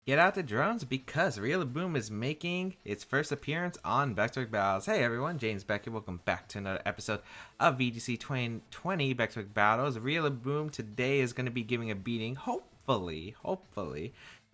Get out the drones because Boom is making its first appearance on Baek Battles. Hey everyone, James Baek, welcome back to another episode of VGC 2020 Baek Battles. Boom today is going to be giving a beating, hopefully.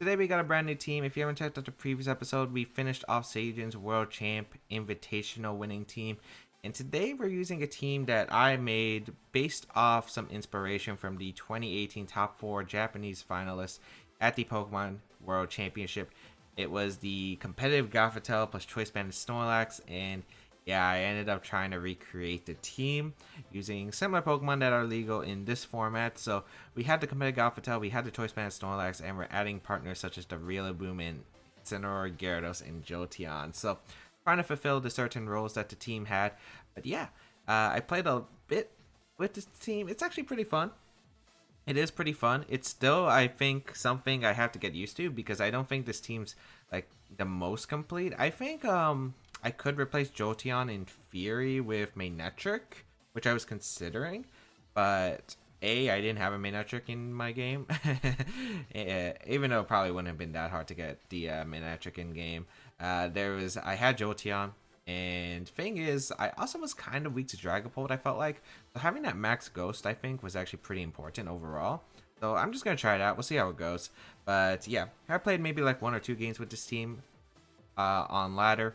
Today we got a brand new team. If you haven't checked out the previous episode, we finished off Sajan's World Champ Invitational winning team. And today we're using a team that I made based off some inspiration from the 2018 top 4 Japanese finalists at the Pokemon World Championship. It was the competitive Gothitelle plus Choice Band Snorlax, and yeah, I ended up trying to recreate the team using similar Pokemon that are legal in this format. So we had the competitive Gothitelle, we had the Choice Band Snorlax, and we're adding partners such as the Boom and Incineroar, Gyarados, and Jolteon. So trying to fulfill the certain roles that the team had. But yeah, I played a bit with this team. It's actually pretty fun. It is pretty fun. It's still, I think, something I have to get used to because I don't think this team's like the most complete. I think I could replace Jolteon in theory with Manectric, which I was considering, but I didn't have a Manectric in my game, even though it probably wouldn't have been that hard to get the Manectric in game. I had Jolteon. And thing is, I also was kind of weak to Dragapult, I felt like. So having that max ghost, I think, was actually pretty important overall. So I'm just going to try it out. We'll see how it goes. But yeah, I played maybe like 1 or 2 games with this team on ladder.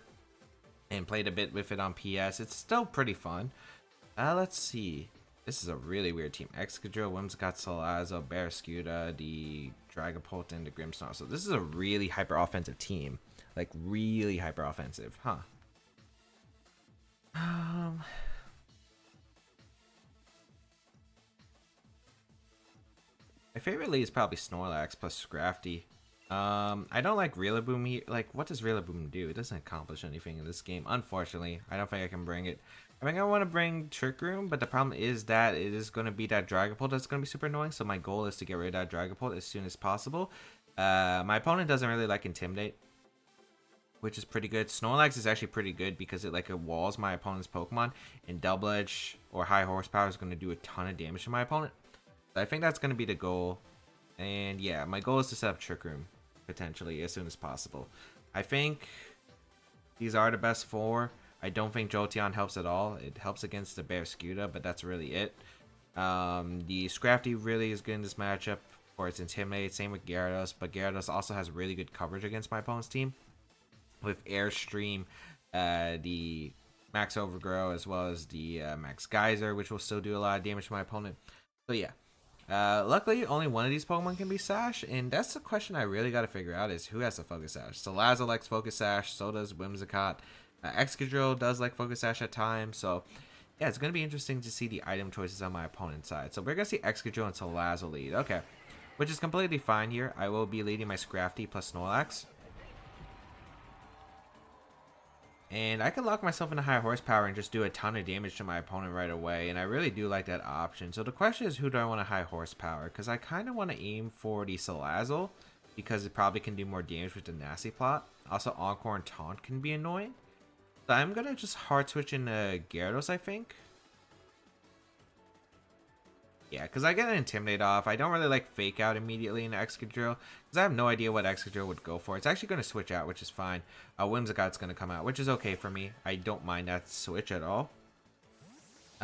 And played a bit with it on PS. It's still pretty fun. Let's see. This is a really weird team. Excadrill, Whimsicott, Salazzle, Barraskewda, the Dragapult, and the Grimmsnarl. So this is a really hyper-offensive team. Like, really hyper-offensive. Huh. My favorite lead is probably Snorlax plus Scrafty. I don't like Boom here. Like, what does Boom do? It doesn't accomplish anything in this game. Unfortunately, I don't think I can bring it. I think I want to bring Trick Room, but the problem is that it is going to be that Dragapult that's going to be super annoying. So my goal is to get rid of that Dragapult as soon as possible. My opponent doesn't really like Intimidate, which is pretty good. Snorlax is actually pretty good because it walls my opponent's Pokemon, and Double Edge or High Horsepower is going to do a ton of damage to my opponent. So I think that's going to be the goal. And yeah, my goal is to set up Trick Room potentially as soon as possible. I think these are the best 4. I don't think Jolteon helps at all. It helps against the Barraskewda, but that's really it. The Scrafty really is good in this matchup for its Intimidate. Same with Gyarados, but Gyarados also has really good coverage against my opponent's team with Airstream, the Max Overgrow, as well as the Max Geyser, which will still do a lot of damage to my opponent. So yeah, luckily only one of these Pokemon can be Sash, and that's the question I really got to figure out is who has the Focus Sash. Salazzle likes Focus Sash, so does Whimsicott. Excadrill does like Focus Sash at times, so yeah, it's going to be interesting to see the item choices on my opponent's side. So we're going to see Excadrill and Salazzle lead. Okay, which is completely fine here. I will be leading my Scrafty plus Snorlax. And I can lock myself into high horsepower and just do a ton of damage to my opponent right away. And I really do like that option. So the question is, who do I want to high horsepower? Because I kind of want to aim for the Salazzle, because it probably can do more damage with the Nasty Plot. Also, Encore and Taunt can be annoying. So I'm going to just hard switch into Gyarados, I think. Yeah, because I get an Intimidate off. I don't really like Fake Out immediately in Excadrill, because I have no idea what Excadrill would go for. It's actually going to switch out, which is fine. Whimsicott's going to come out, which is okay for me. I don't mind that switch at all.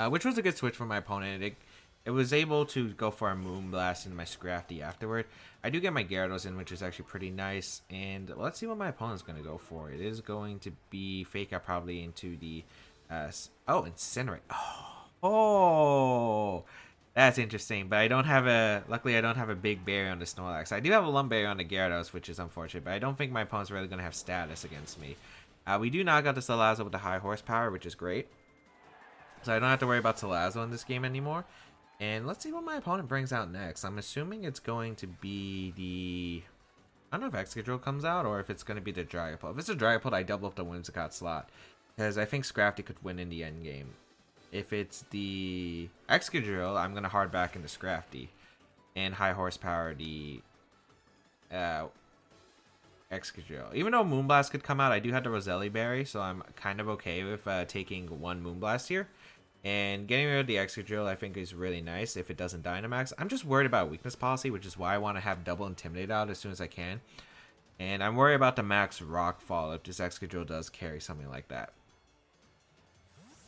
Which was a good switch for my opponent. It was able to go for a Moonblast into my Scrafty afterward. I do get my Gyarados in, which is actually pretty nice. And let's see what my opponent's going to go for. It is going to be Fake Out probably into the... Incinerate. Oh! That's interesting, but I don't have luckily I don't have a big barrier on the Snorlax. I do have a Lum barrier on the Gyarados, which is unfortunate, but I don't think my opponent's really going to have status against me. We do knock out the Salazzle with the high horsepower, which is great. So I don't have to worry about Salazzle in this game anymore. And let's see what my opponent brings out next. I'm assuming it's going to be the... I don't know if Excadrill comes out or if it's going to be the Dragapult. If it's a Dragapult, I double up the Whimsicott slot, because I think Scrafty could win in the end game. If it's the Excadrill, I'm going to hard back into Scrafty and high horsepower the Excadrill. Even though Moonblast could come out, I do have the Roselli Berry, so I'm kind of okay with taking one Moonblast here. And getting rid of the Excadrill, I think, is really nice if it doesn't Dynamax. I'm just worried about weakness policy, which is why I want to have double Intimidate out as soon as I can. And I'm worried about the max Rockfall if this Excadrill does carry something like that.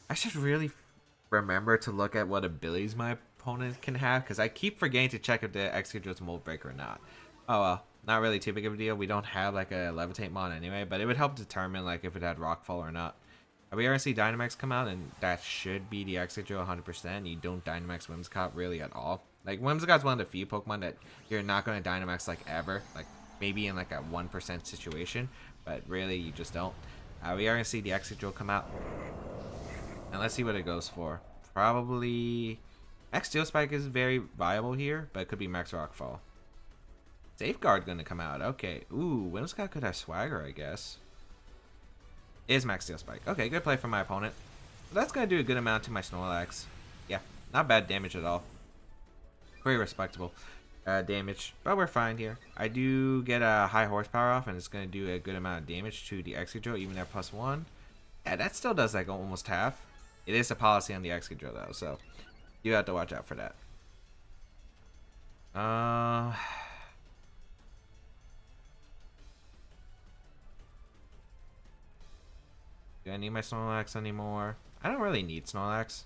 I should really remember to look at what abilities my opponent can have, because I keep forgetting to check if the Excadrill's Mold Breaker or not. Oh well, not really too big of a deal. We don't have like a Levitate mod anyway, but it would help determine like if it had Rockfall or not. We already see Dynamax come out, and that should be the Excadrill 100%. You don't Dynamax Whimsicott really at all. Like, Whimsicott's one of the few Pokemon that you're not going to Dynamax like ever. Like, maybe in like a 1% situation, but really you just don't. We are going to see the Excadrill come out. And let's see what it goes for. Probably... Max Steel Spike is very viable here, but it could be Max Rockfall. Safeguard going to come out. Okay. Ooh, Whimsicott could have Swagger, I guess. Is Max Steel Spike. Okay, good play from my opponent. That's going to do a good amount to my Snorlax. Yeah, not bad damage at all. Very respectable damage, but we're fine here. I do get a high horsepower off, and it's going to do a good amount of damage to the Excadrill, even at +1. Yeah, that still does like almost half. It is a policy on the Excadrill though, so you have to watch out for that. Do I need my Snorlax anymore? I don't really need Snorlax.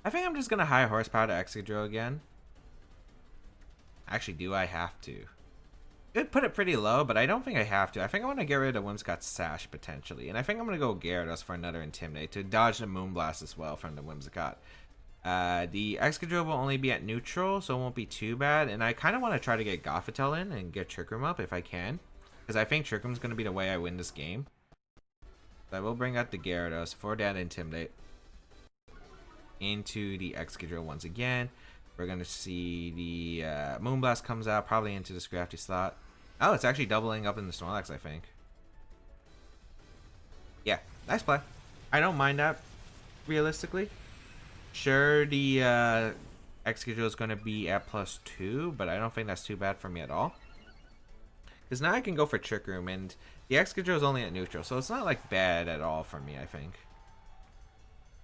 I think I'm just going to high horsepower to Excadrill again. Actually, do I have to? It would put it pretty low, but I don't think I have to. I think I want to get rid of Whimsicott's Sash, potentially. And I think I'm going to go Gyarados for another Intimidate to dodge the Moonblast as well from the Whimsicott. The Excadrill will only be at neutral, so it won't be too bad. And I kind of want to try to get Gothitelle in and get Trick Room up if I can. Because I think Trick Room's going to be the way I win this game. So I will bring out the Gyarados for that Intimidate. Into the Excadrill once again. We're going to see the Moonblast comes out, probably into the Scrafty slot. Oh, it's actually doubling up in the Snorlax, I think. Yeah, nice play. I don't mind that, realistically. Sure, the Excadrill is going to be at +2, but I don't think that's too bad for me at all. Because now I can go for Trick Room, and the Excadrill is only at neutral, so it's not like bad at all for me, I think.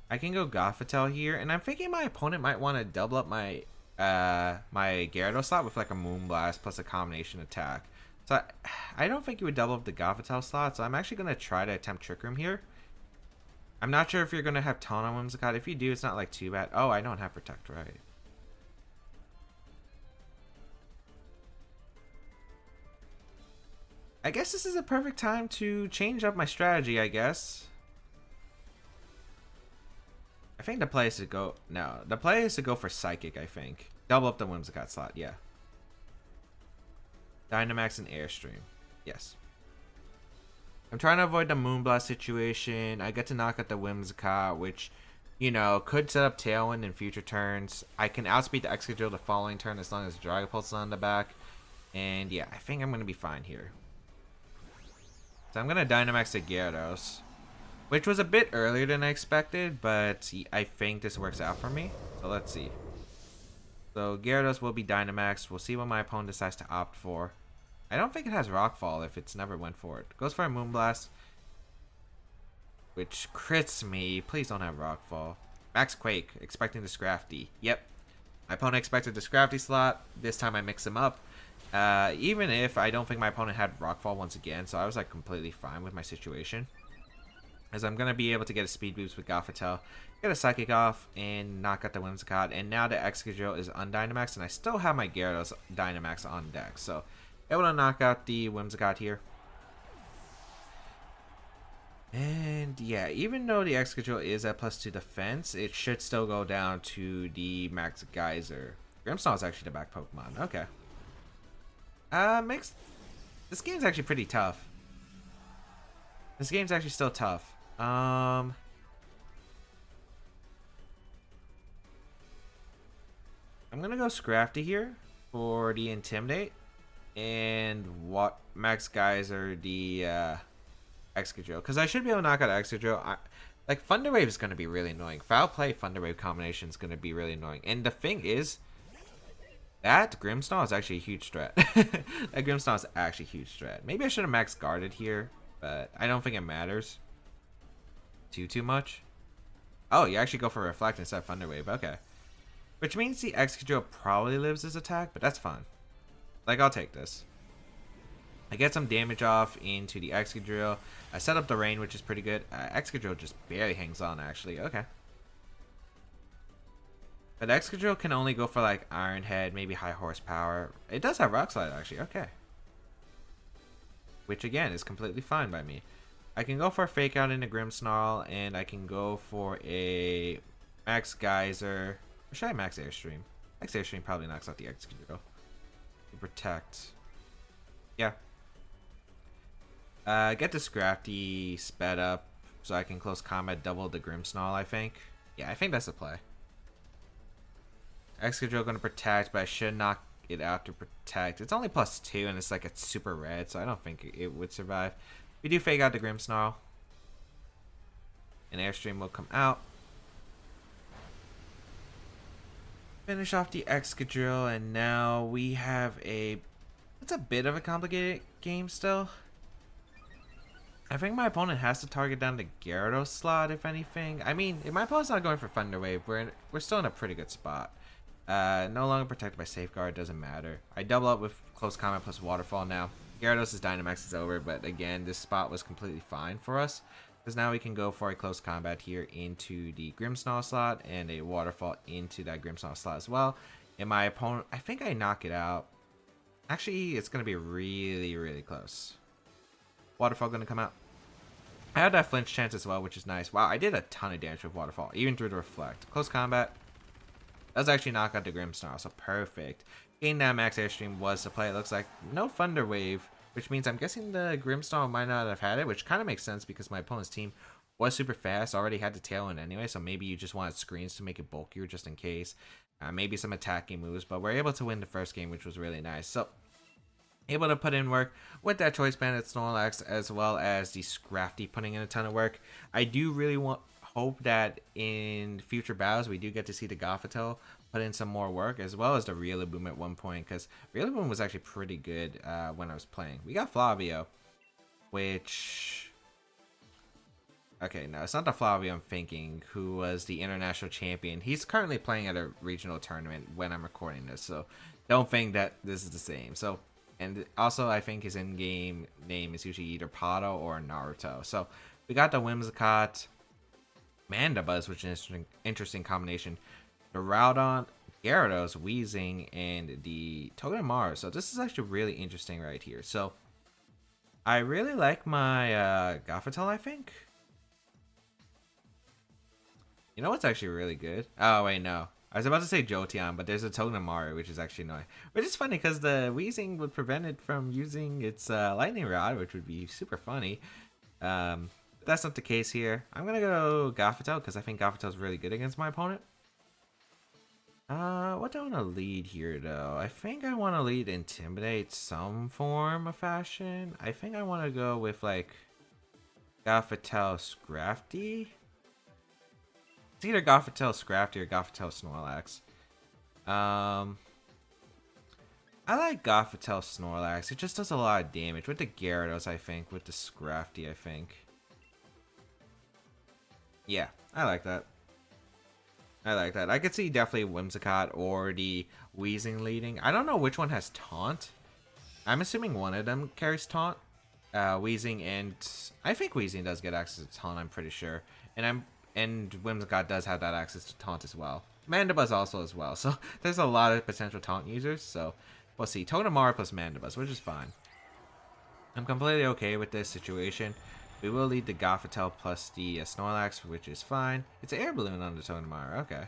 I can go Gothitelle here, and I'm thinking my opponent might want to double up my my Gyarados slot with like a Moonblast plus a combination attack. So I don't think you would double up the Gothitelle slot, so I'm actually going to try to attempt Trick Room here. I'm not sure if you're going to have Taunt on Whimsicott. If you do, it's not like too bad. Oh, I don't have Protect, right. I guess this is a perfect time to change up my strategy, I guess. I think the play is to go... No, the play is to go for Psychic, I think. Double up the Whimsicott slot, yeah. Dynamax and Airstream. Yes. I'm trying to avoid the Moonblast situation. I get to knock out the Whimsicott, which, you know, could set up Tailwind in future turns. I can outspeed the Excadrill the following turn as long as Dragon Pulse is on the back. And yeah, I think I'm going to be fine here. So I'm going to Dynamax the Gyarados, which was a bit earlier than I expected, but I think this works out for me. So let's see. So Gyarados will be Dynamaxed. We'll see what my opponent decides to opt for. I don't think it has Rockfall if it's never went for it. Goes for a Moonblast, which crits me. Please don't have Rockfall. Max Quake, expecting the Scrafty. Yep. My opponent expected the Scrafty slot. This time I mix them up. Even if I don't think my opponent had Rockfall once again, so I was like completely fine with my situation. As I'm going to be able to get a speed boost with Gothitelle, get a Psychic off, and knock out the Whimsicott. And now the Excadrill is undynamaxed, and I still have my Gyarados Dynamax on deck. So, able to knock out the Whimsicott here. And yeah, even though the Excadrill is at +2 defense, it should still go down to the Max Geyser. Grimmsnarl is actually the back Pokemon. Okay. This game's actually pretty tough. This game's actually still tough. I'm gonna go Scrafty here for the Intimidate, and what Max Geyser the Excadrill, because I should be able to knock out Excadrill. Like Thunder Wave is gonna be really annoying. Foul Play Thunder Wave combination is gonna be really annoying, and the thing is, that Grimmsnarl is actually a huge threat. That Grimmsnarl is actually a huge threat. Maybe I should have max guarded here, but I don't think it matters too much. Oh, you actually go for Reflect instead of Thunder Wave. Okay. Which means the Excadrill probably lives his attack, but that's fine. Like, I'll take this. I get some damage off into the Excadrill. I set up the rain, which is pretty good. Excadrill just barely hangs on, actually. Okay. But Excadrill can only go for like Iron Head, maybe high horsepower. It does have Rock Slide, actually. Okay. Which, again, is completely fine by me. I can go for a Fake Out into Grimmsnarl, and I can go for a Max Geyser. Or should I Max Airstream? Max Airstream probably knocks out the Excadrill. To protect. Yeah. Get the Scrafty sped up so I can close combat double the Grimmsnarl, I think. Yeah, I think that's the play. Excadrill going to protect, but I should knock it out to protect. It's only +2 and it's like a super red, so I don't think it would survive. We do Fake Out the Grimmsnarl. An Airstream will come out. Finish off the Excadrill, and now we have a... It's a bit of a complicated game still. I think my opponent has to target down the Gyarados slot, if anything. I mean, if my opponent's not going for Thunder Wave, we're still in a pretty good spot. No longer protected by Safeguard, doesn't matter. I double up with Close Combat plus Waterfall now. Gyarados' Dynamax is over, but again, this spot was completely fine for us. Because now we can go for a Close Combat here into the Grimmsnarl slot and a Waterfall into that Grimmsnarl slot as well. And my opponent, I think I knock it out. Actually, it's going to be really, really close. Waterfall going to come out. I had that flinch chance as well, which is nice. Wow, I did a ton of damage with Waterfall, even through the Reflect. Close Combat. Does actually knock out the Grimmsnarl, so perfect. Getting that Max Airstream was the play. It looks like no Thunder Wave, which means I'm guessing the Grimmsnarl might not have had it, which kind of makes sense because my opponent's team was super fast, already had the Tailwind anyway, so maybe you just wanted screens to make it bulkier just in case. Maybe some attacking moves, but we're able to win the first game, which was really nice. So, able to put in work with that Choice Banded Snorlax, as well as the Scrafty putting in a ton of work. I do really hope that in future battles we do get to see the Gothitelle put in some more work, as well as the Rillaboom at one point, because Rillaboom was actually pretty good when I was playing. We got Flavio, which... Okay, no, it's not the Flavio I'm thinking, who was the international champion. He's currently playing at a regional tournament when I'm recording this, so don't think that this is the same. So, and also I think his in-game name is usually either Pato or Naruto. So, we got the Whimsicott, Mandibuzz, which is an interesting combination. The Groudon, Gyarados, Weezing, and the Togedemaru. So this is actually really interesting right here. So I really like my Gothitelle, I think. You know what's actually really good? Oh, wait, no. I was about to say Jolteon, but there's a Togedemaru, which is actually annoying. Which is funny because the Weezing would prevent it from using its Lightning Rod, which would be super funny. That's not the case here. I'm going to go Gothitelle because I think Gothitelle is really good against my opponent. What do I want to lead here, though? I think I want to lead Intimidate some form of fashion. I think I want to go with, like, Gothitelle Scrafty. It's either Gothitelle Scrafty or Gothitelle Snorlax. I like Gothitelle Snorlax. It just does a lot of damage. With the Gyarados, I think. With the Scrafty, I think. Yeah, I like that. I like that. I could see definitely Whimsicott or the Weezing leading. I don't know which one has Taunt. I'm assuming one of them carries Taunt. Weezing and... I think Weezing does get access to Taunt, I'm pretty sure. And Whimsicott does have that access to Taunt as well. Mandibuzz also as well. So there's a lot of potential Taunt users. So we'll see. Togedemaru plus Mandibuzz, which is fine. I'm completely okay with this situation. We will lead the Gothitelle plus the Snorlax, which is fine. It's an Air Balloon on the Togedemaru. Okay.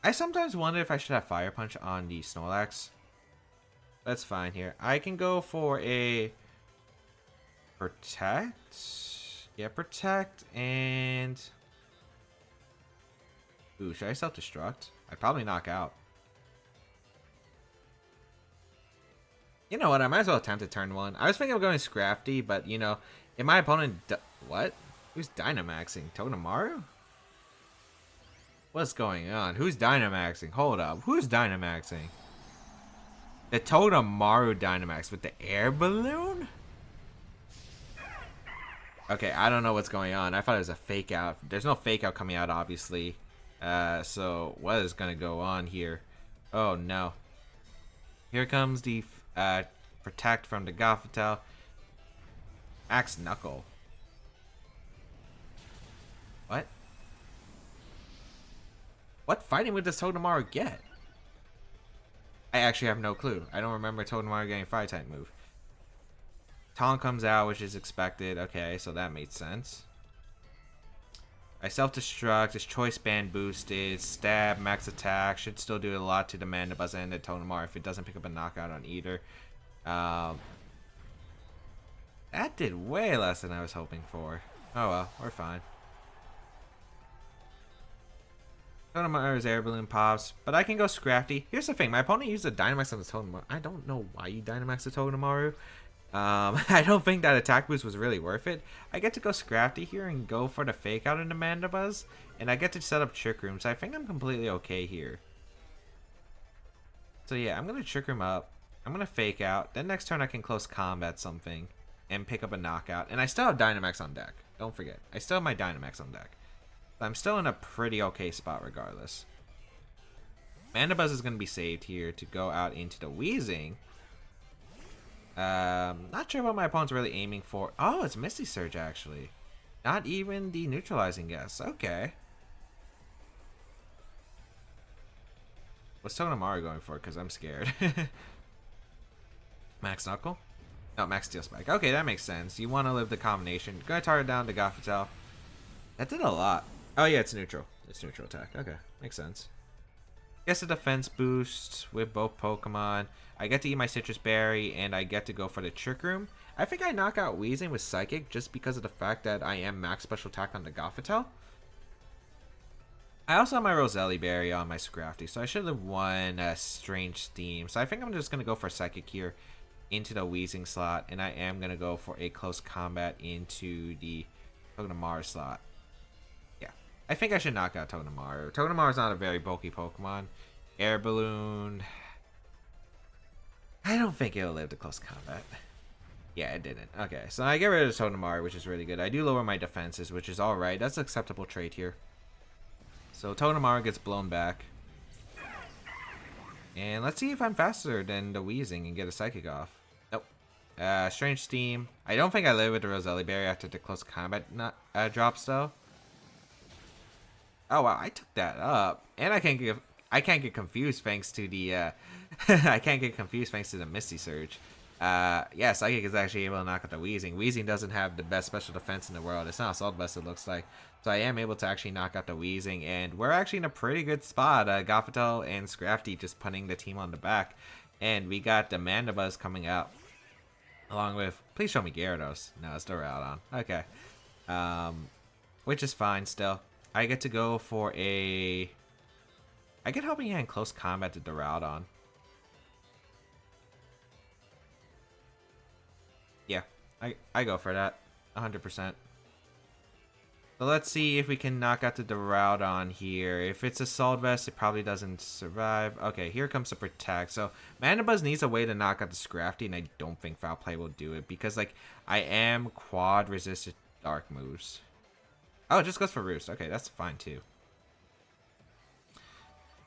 I sometimes wonder if I should have Fire Punch on the Snorlax. That's fine here. I can go for a Protect. Yeah, Protect and... Ooh, should I Self-Destruct? I'd probably knock out. You know what? I might as well attempt to turn one. I was thinking of going Scrafty, but, you know, if my opponent... What? Who's Dynamaxing? Togedemaru? What's going on? Who's Dynamaxing? Hold up. Who's Dynamaxing? The Togedemaru Dynamax with the Air Balloon? Okay, I don't know what's going on. I thought it was a fake out. There's no fake out coming out, obviously. So what is going to go on here? Oh, no. Here comes the Protect from the Gothitelle. Axe Knuckle. What? What fighting would this Togedemaru get? I actually have no clue. I don't remember Togedemaru getting a fire type move. Taunt comes out, which is expected. Okay, so that made sense. I self-destruct, his choice band boosted, stab, max attack, should still do a lot to the Mandibuzz and the Togedemaru if it doesn't pick up a knockout on either. That did way less than I was hoping for. Oh well, we're fine. Togedemaru's air balloon pops, but I can go Scrafty. Here's the thing, my opponent used a Dynamax on the Togedemaru. I don't know why you Dynamax the Togedemaru. I don't think that attack boost was really worth it. I get to go Scrafty here and go for the fake out in the Mandibuzz, and I get to set up Trick Room, so I think I'm completely okay here. So yeah, I'm going to Trick Room up. I'm going to fake out. Then next turn I can close combat something and pick up a knockout. And I still have Dynamax on deck. Don't forget. I still have my Dynamax on deck. I'm still in a pretty okay spot regardless. Mandibuzz is going to be saved here to go out into the Weezing. Not sure what my opponent's really aiming for. Oh, it's Misty Surge actually. Not even the neutralizing guess. Okay. What's Togedemaru going for? Because I'm scared. Max Knuckle? No, Max Steel Spike. Okay, that makes sense. You want to live the combination. Gonna target down the Gothitelle. That did a lot. Oh yeah, it's neutral. It's neutral attack. Okay, makes sense. Gets a defense boost with both Pokemon. I get to eat my Citrus Berry, and I get to go for the Trick Room. I think I knock out Weezing with Psychic just because of the fact that I am max special attack on the Gothitelle. I also have my Roselli Berry on my Scrafty, so I should have won a Strange Steam. So I think I'm just going to go for Psychic here into the Weezing slot, and I am going to go for a close combat into the Togedemaru slot. Yeah, I think I should knock out Togedemaru. Togedemaru is not a very bulky Pokemon. Air Balloon. I don't think it'll live to close combat. Yeah, it didn't. Okay, so I get rid of Togedemaru, which is really good. I do lower my defenses, which is alright. That's an acceptable trade here. So Togedemaru gets blown back. And let's see if I'm faster than the Weezing and get a Psychic off. Nope. Strange Steam. I don't think I live with the Roselli Berry after the close combat drops though. Oh wow, I took that up. And I can't get confused thanks to the I can't get confused thanks to the Misty Surge. Yeah, Psychic is actually able to knock out the Weezing. Weezing doesn't have the best special defense in the world. It's not Assault Vest, it looks like. So I am able to actually knock out the Weezing, and we're actually in a pretty good spot. Gothitelle and Scrafty just putting the team on the back. And we got the Mandibuzz coming out. Along with, please show me Gyarados. No, it's the Rowdon. Okay. Which is fine still. I get to go for a... I get Helping Hand close combat to the Rowdon. Yeah, I go for that. 100%. So let's see if we can knock out the Duraludon here. If it's Assault Vest, it probably doesn't survive. Okay, here comes the Protect. So Mandibuzz needs a way to knock out the Scrafty, and I don't think Foul Play will do it. Because, like, I am quad resisted Dark moves. Oh, it just goes for Roost. Okay, that's fine, too.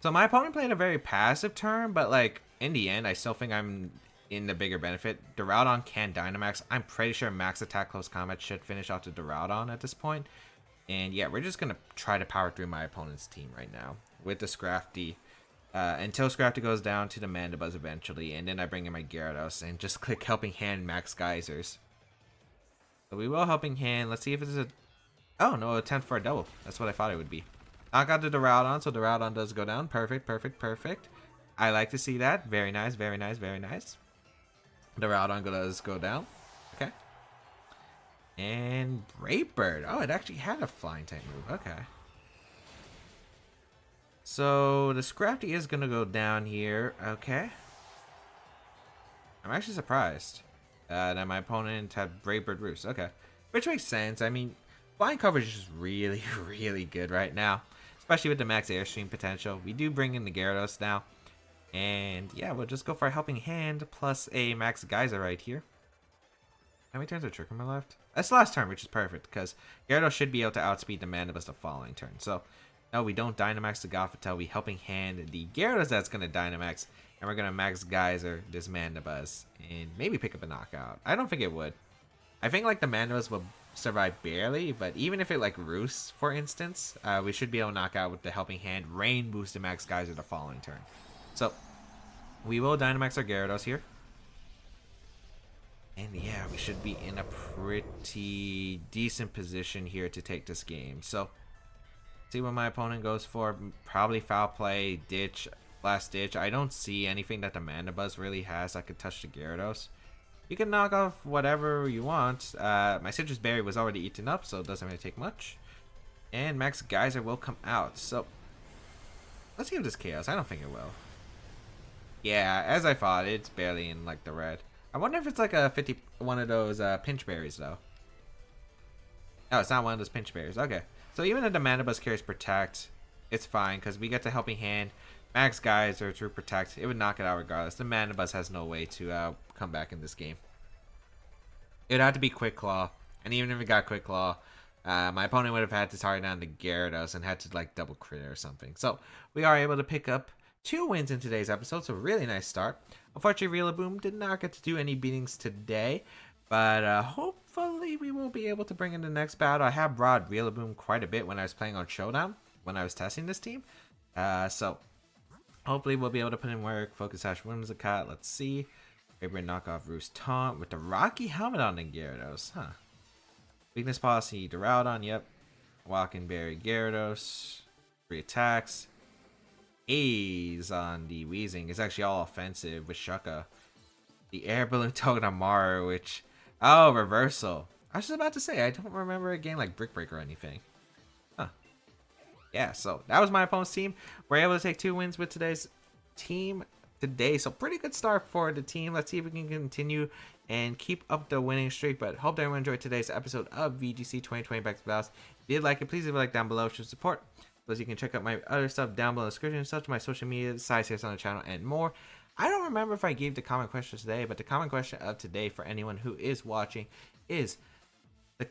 So my opponent played a very passive turn, but, like, in the end, I still think I'm in the bigger benefit. Duraludon can Dynamax. I'm pretty sure Max Attack Close Combat should finish out the Duraludon at this point. And yeah, we're just going to try to power through my opponent's team right now with the Scrafty until Scrafty goes down to the Mandibuzz eventually. And then I bring in my Gyarados and just click Helping Hand Max Geysers. So we will Helping Hand. Let's see if it's a... Oh, no, attempt for a double. That's what I thought it would be. Knock out the Duraludon, so Duraludon does go down. Perfect, perfect, perfect. I like to see that. Very nice, very nice, very nice. Duraludon does go down. Okay. And Brave Bird. Oh, it actually had a flying type move. Okay. So the Scrafty is going to go down here. Okay. I'm actually surprised that my opponent had Brave Bird Roost. Okay. Which makes sense. I mean, flying coverage is really, really good right now. Especially with the max Airstream potential. We do bring in the Gyarados now. And yeah, we'll just go for a Helping Hand plus a Max Geyser right here. How many turns of Trick Room are left? That's the last turn, which is perfect, because Gyarados should be able to outspeed the Mandibuzz the following turn. So, No, we don't Dynamax the Gothitelle. We Helping Hand the Gyarados that's going to Dynamax. And we're going to Max Geyser this Mandibuzz. And maybe pick up a knockout. I don't think it would. I think like the Mandibuzz will survive barely. But even if it like roosts, for instance, we should be able to knock out with the Helping Hand. Rain boost the Max Geyser the following turn. So we will Dynamax our Gyarados here. And yeah, we should be in a pretty decent position here to take this game. So, see what my opponent goes for. Probably Foul Play, Ditch, Last Ditch. I don't see anything that the Mandibuzz really has that could touch the Gyarados. You can knock off whatever you want. My Citrus Berry was already eaten up, so it doesn't really take much. And Max Geyser will come out. So, let's give this Chaos. I don't think it will. Yeah, as I thought, it's barely in like the red. I wonder if it's like a 50 one of those pinch berries though. No, it's not one of those pinch berries. Okay, so even if the Mandibuzz carries Protect, it's fine because we get the Helping Hand. Max Geyser through Protect, it would knock it out regardless. The Mandibuzz has no way to come back in this game. It'd have to be Quick Claw, and even if it got Quick Claw, my opponent would have had to target down the Gyarados and had to like double crit or something. So we are able to pick up 2 wins in today's episode, so really nice start. Unfortunately, Rillaboom did not get to do any beatings today, but hopefully we will be able to bring in the next battle. I have brought Rillaboom quite a bit when I was playing on Showdown, when I was testing this team. So hopefully we'll be able to put in work. Focus Sash Whimsicott, let's see. Maybe knock off Roost Taunt with the Rocky Helmet on the Gyarados, huh? Weakness Policy, Duraludon, yep. Walking Berry Gyarados, 3 attacks. A's on the Weezing. It's actually all offensive with Shucka. The Air Balloon Togedemaru, which... Oh, Reversal. I was just about to say, I don't remember a game like Brick Break or anything. Huh. Yeah, so that was my opponent's team. We're able to take 2 wins with today's team today. So pretty good start for the team. Let's see if we can continue and keep up the winning streak. But hope that everyone enjoyed today's episode of VGC 2020 Baek Battles. If you did like it, please leave a like down below. It should support. You can check out my other stuff down below in the description, such as my social media, size here on the channel, and more. I don't remember if I gave the comment question today, but the comment question of today for anyone who is watching is, this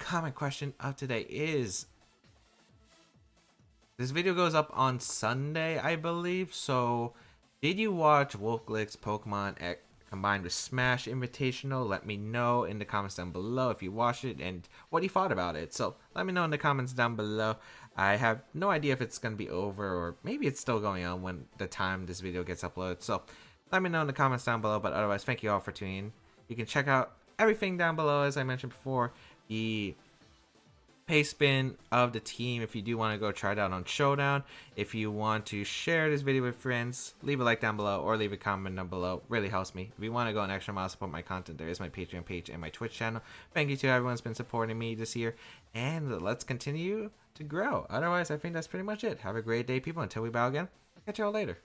video goes up on Sunday, I believe, so did you watch Wolfglick's Pokemon X combined with Smash Invitational? Let me know in the comments down below if you watched it and what you thought about it. So let me know in the comments down below. I have no idea if it's going to be over or maybe it's still going on when the time this video gets uploaded. So let me know in the comments down below. But otherwise, thank you all for tuning in. You can check out everything down below, as I mentioned before. The pace spin of the team if you do want to go try it out on Showdown. If you want to share this video with friends, leave a like down below or leave a comment down below. Really helps me. If you want to go an extra mile support my content, there is my Patreon page and my Twitch channel. Thank you to everyone who's been supporting me this year, and let's continue to grow. Otherwise, I think that's pretty much it. Have a great day, people. Until we battle again, I'll catch y'all later.